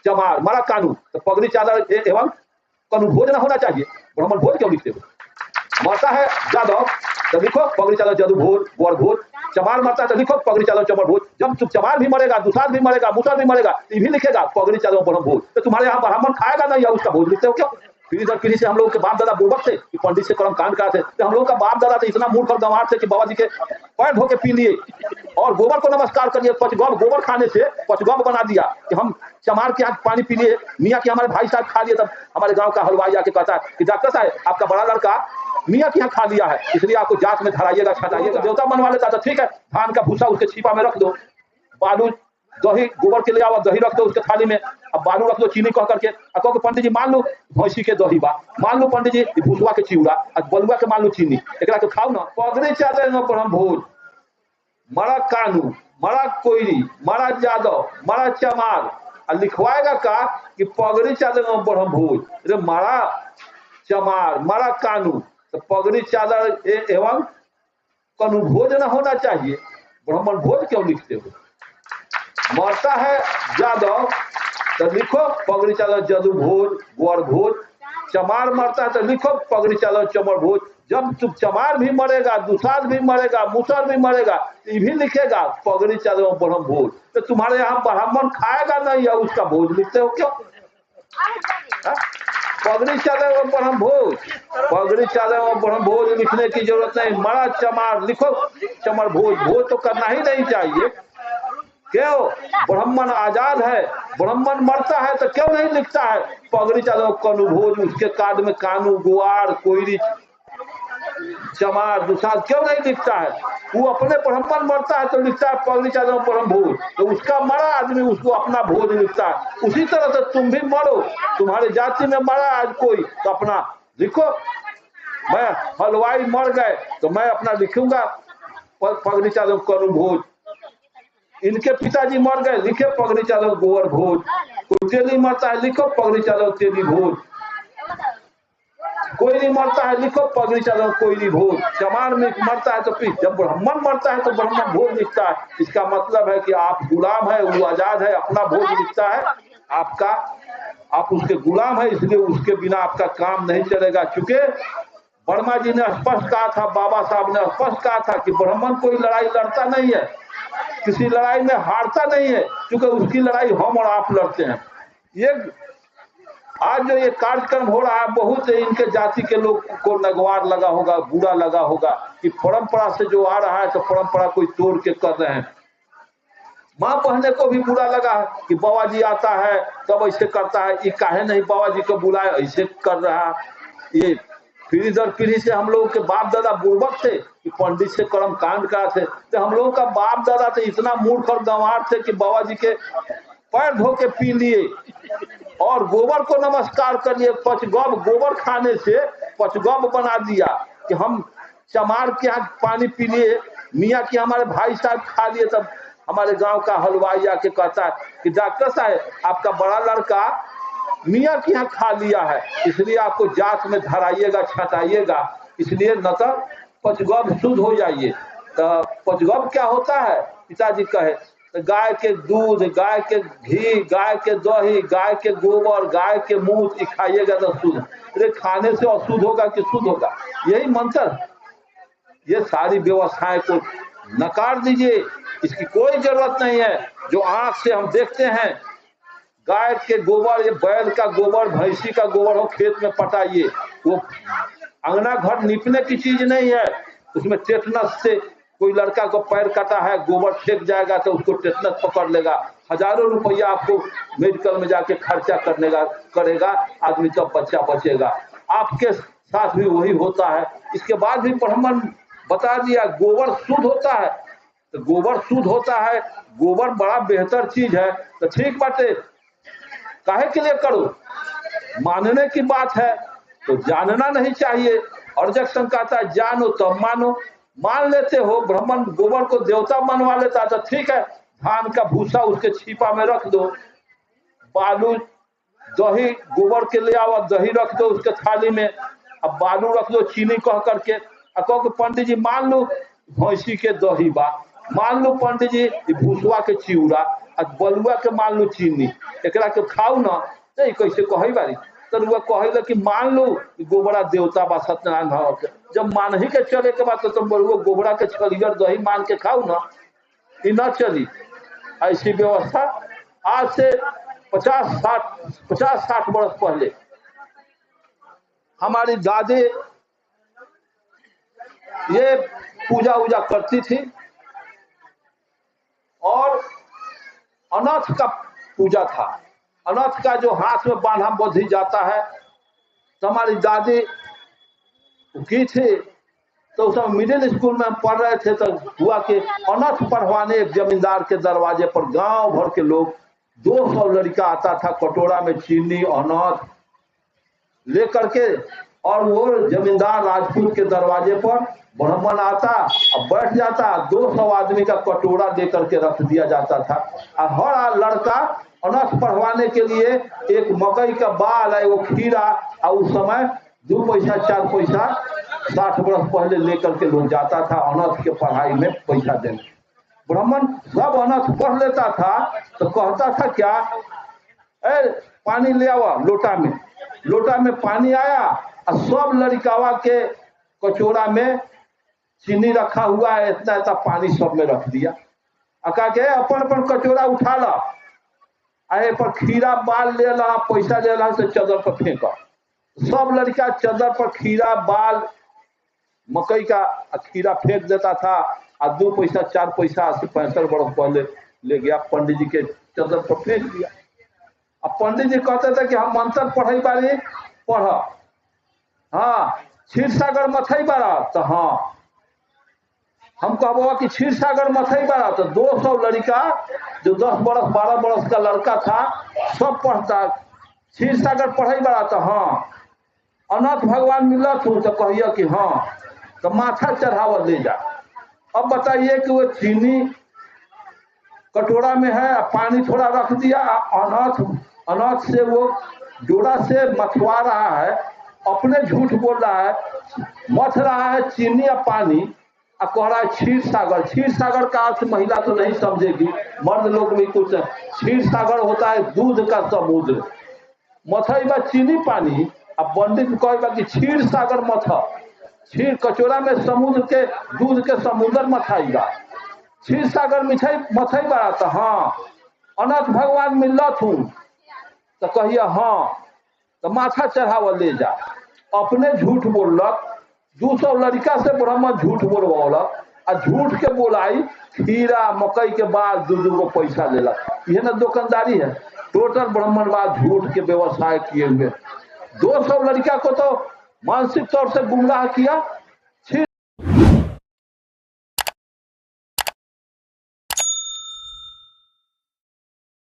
चमार मरा कानू, तो पगड़ी चादर एवं कानू भोज न होना चाहिए, ब्राह्मण भोज क्यों लिखते हो? मरता है जादव तो लिखो पगड़ी चादर जदू भोज वर भोज, चमार मरता है तो लिखो पगड़ी चादर चमर भोज। जब चमार भी मरेगा, दुसाध भी मरेगा, मुसर भी मरेगा, ये भी लिखेगा पगड़ी चादर ब्रह्म भोज। तो तुम्हारे यहाँ ब्राह्मण खाएगा नहीं या उसका भोज लिखते हो क्यों? पीढ़ी दर पीढ़ी से हम लोग के बाप दादा बुर्बक थे कि पंडित से कर्म कांड कराते, तो हम लोग का बाप दादा तो इतना मूर्ख और गंवार थे कि बाबा जी के पैर धो के पी लिए और गोबर को नमस्कार कर लिए। पचगौब गोबर खाने से पचगौब बना दिया कि हम चमार के यहाँ पानी पी लिए, मियाँ के हमारे भाई साहब खा लिए। तब हमारे गांव का हलवाई आके कहता है कि डॉक्टर साहब आपका बड़ा लड़का मियाँ के यहाँ खा लिया है, इसलिए आपको जांच में धराइएगा छटाइएगा। देवता बनवा लेता तो ठीक है, धान का भूसा उसके छिपा में रख दो, बालू दही गोबर के ले आओ, दही रख दो उसके थाली में, अब बालू रख दो चीनी कह करके, कहो कि पंडित जी मान लो भैंसी के दही बा, मान लो पंडित जी भूसवा के चिउरा, बलुआ के मान लो चीनी, एकरा के खाओ ना। पगड़ी चादर ब्रह्म भोज, मरा कानू, मरा कोयरी, मरा जादव, मरा चमार, और लिखवाएगा का कि पगड़ी चादर ब्रह्म भोज। अरे मरा चमार मरा कानू, तो पगड़ी चादर एवं कानू भोज न होना चाहिए, ब्राह्मण भोज क्यों लिखते हो? मरता है जादव तो लिखो पगड़ी चादर जदू भोज वर भोज, चमार मरता है तो लिखो पगड़ी चादर चमर भोज। जब चमार भी मरेगा, दुसाध भी मरेगा, मुसर भी मरेगा, ये भी लिखेगा पगड़ी चादर ब्रह्म भोज। तो तुम्हारे यहाँ ब्राह्मण खाएगा नहीं या उसका भोज लिखते हो क्यों? पगड़ी चादर ब्रह्म भोज, पगड़ी चादर ब्रह्म भोज लिखने की जरूरत नहीं, मरा चमार लिखो चमर भोज, भोज तो करना ही नहीं चाहिए। क्यों? ब्राह्मण आजाद है, ब्राह्मण मरता है तो क्यों नहीं लिखता है पगड़ी चादर कानू भोज? उसके कार्ड में कानू गुआर कोयरी चमार दुसाध क्यों नहीं लिखता है? वो अपने ब्राह्मण मरता है तो लिखता है पगड़ी चादर ब्रह्म भोज, तो उसका मरा आदमी उसको अपना भोज लिखता है। उसी तरह से तुम भी मरो, तुम्हारे जाति में मरा आज कोई तो अपना लिखो, मैं हलवाई मर गए तो मैं अपना लिखूंगा पगड़ी चादर कानू भोज, इनके पिताजी मर गए लिखे पगड़ी चादर गोवर भोज, कोई तेली मरता है लिखो पगड़ी चादर तेली भोज, कोयरी मरता है लिखो पगड़ी चादर कोयरी भोज, चमार में मरता है तो फिर जब ब्राह्मण मरता है तो ब्राह्मण भोज लिखता है। इसका मतलब है कि आप गुलाम है, वो आजाद है, अपना भोज लिखता है आपका, आप उसके गुलाम है, इसलिए उसके बिना आपका काम नहीं चलेगा। चूंकि वर्मा जी ने स्पष्ट कहा था, बाबा साहब ने स्पष्ट कहा था कि ब्राह्मण कोई लड़ाई लड़ता नहीं है, किसी लड़ाई में हारता नहीं है, क्योंकि उसकी लड़ाई हम और आप लड़ते हैं। ये आज जो ये कार्यक्रम हो रहा है, बहुत इनके जाति के लोग को नगवार लगा होगा, बुरा लगा होगा कि परंपरा से जो आ रहा है तो परंपरा कोई तोड़ के कर रहे हैं। माँ पहने को भी बुरा लगा है कि बाबा जी आता है तब ऐसे करता है, ये काहे नहीं बाबा जी को बुलाए ऐसे कर रहा। ये पीढ़ी दर पीढ़ी से हम लोग के बाप दादा बुर्बक थे कि पंडित से कर्म कांड कराते, तो हम लोग का बाप दादा तो इतना मूर्ख और गंवार थे कि बाबा जी के पैर धो के पी लिए और गोबर को नमस्कार कर लिए। पचगौब गोबर खाने से पचगौब बना दिया कि हम चमार के यहाँ पानी पी लिए, मियाँ के हमारे भाई साहब खा लिए। तब हमारे गांव का हलवाई आके कहता है कि डॉक्टर साहब आपका बड़ा लड़का मियाँ के यहाँ खा लिया है, इसलिए आपको जांच में धराइएगा छटाइएगा, इसलिए न तो पचगौब शुद्ध हो जाइए। तो पचगौब क्या होता है? पिताजी कहे तो गाय के दूध, गाय के घी, गाय के दही, गाय के गोबर, गाय के मूत्र खाइएगा तो शुद्ध। अरे खाने से अशुद्ध होगा कि शुद्ध होगा? यही मंत्र। ये सारी व्यवस्थाएं को नकार दीजिए, इसकी कोई जरूरत नहीं है। जो आंख से हम देखते हैं, गाय के गोबर, ये बैल का गोबर, भैंसी का गोबर हो खेत में पटाइए, वो अंगना घर नीपने की चीज नहीं है। उसमें टेटनस से कोई लड़का को पैर काटा है, गोबर फेंक जाएगा तो उसको टेटनस पकड़ लेगा, हजारों रुपया आपको मेडिकल में जाके खर्चा करेगा आदमी, तब बच्चा बचेगा। आपके साथ भी वही होता है। इसके बाद भी ब्राह्मण बता दिया गोबर शुद्ध होता है, तो गोबर शुद्ध होता है, गोबर बड़ा बेहतर चीज है, तो ठीक बाटे, काहे के लिए करो? मानने की बात है तो जानना नहीं चाहिए। और जब कहता है जानो तो मानो, मान लेते हो ब्राह्मण गोबर को देवता मनवा लेता तो ठीक है, धान का भूसा उसके छिपा में रख दो, बालू दही गोबर के ले आओ, दही रख दो उसके थाली में, अब बालू रख दो चीनी कह करके, कहो कि पंडित जी मान लो भैंसी के दही बा, मान लो पंडित जी भूसवा के चिउरा आ बलुआ के मान लो चीनी एकरा के खाऊ ना तो कैसे कही बारी तो रुआ कहे कि मान लो गोबरा देवता बा सत्यनारायण भगवान के जब मान ही के चले के बाद तो बलुआ गोबरा के छलियर दही मान के खाऊ ना ये ना चली। ऐसी व्यवस्था आज से 50-60 वर्ष पहले हमारी दादी ये पूजा वूजा करती थी और अनाथ का पूजा था। अनाथ का जो हाथ में बांधा बंधी जाता है तो हमारी दादी की थी। तो उस समय मिडिल स्कूल में हम पढ़ रहे थे तो हुआ कि अनाथ पढ़वाने एक जमींदार के दरवाजे पर गांव भर के लोग 200 लड़का आता था कटोरा में चीनी अनाथ लेकर के और वो जमींदार राजपूत के दरवाजे पर ब्राह्मण आता और बैठ जाता 200 आदमी का कटोरा लेकर के रख दिया जाता था और हर लड़का अनाथ पढ़वाने के लिए एक मकई का बाल है वो खीरा और उस समय 2 पैसा 4 पैसा 60 वर्ष पहले लेकर के लोग जाता था अनाथ के पढ़ाई में पैसा देने। ब्राह्मण सब अनाथ पढ़ लेता था तो कहता था क्या पानी ले आवा लोटा में पानी आया और सब लड़कावा के कचोरा में चीनी रखा हुआ है इतना पानी सब में रख दिया कहा के अपन कचोरा उठा ला आए पर खीरा बाल ले ला पैसा ले ला से चदर पर फेंका। सब लड़का चदर पर खीरा बाल मकई का खीरा फेंक देता था और 2 पैसा 4 पैसा 80-65 वर्ष पहले ले गया पंडित जी के चदर पर फेंक दिया। अब पंडित जी कहते थे कि हम मंत्र पढ़ाई बारी पढ़ हाँ क्षीर सागर मथई बारा तो हाँ हम कहबो कि क्षीर सागर मथई बारा तो 200 लड़का जो 10 बरस 12 बरस का लड़का था सब पढ़ता क्षीर सागर पढ़ाई बारा तो हाँ अनाथ भगवान मिलत हो तो कहिए कि हाँ तो माथा चढ़ावल ले जा। अब बताइए कि वो चीनी कटोरा में है पानी थोड़ा रख दिया अनाथ से वो डोरा से मथवा रहा है अपने झूठ बोल रहा है मथ रहा है चीनी या पानी और कह रहा है क्षीर सागर का अर्थ महिला तो नहीं समझेगी मर्द लोग भी कुछ क्षीर सागर होता है दूध का समुद्र मथई बा चीनी पानी अब पंडित कहेगा कि क्षीर सागर मथ क्षीर कचोरा में समुद्र के दूध के समुद्र मथाईगा क्षीर सागर मिठाई मथई बड़ा तो हाँ अनाथ भगवान मिलत हूँ तो कहिए हाँ तो माथा चढ़ावल ले जा। अपने झूठ बोलक 200 लड़का से ब्राह्मण झूठ बोलवलक आ झूठ के बोलाई खीरा मकई के बाद 2 पैसा लेलक। यह ना दुकानदारी है टोटल ब्राह्मण बाद झूठ के व्यवसाय किए हुए 200 लड़का को तो मानसिक तौर से गुमराह किया।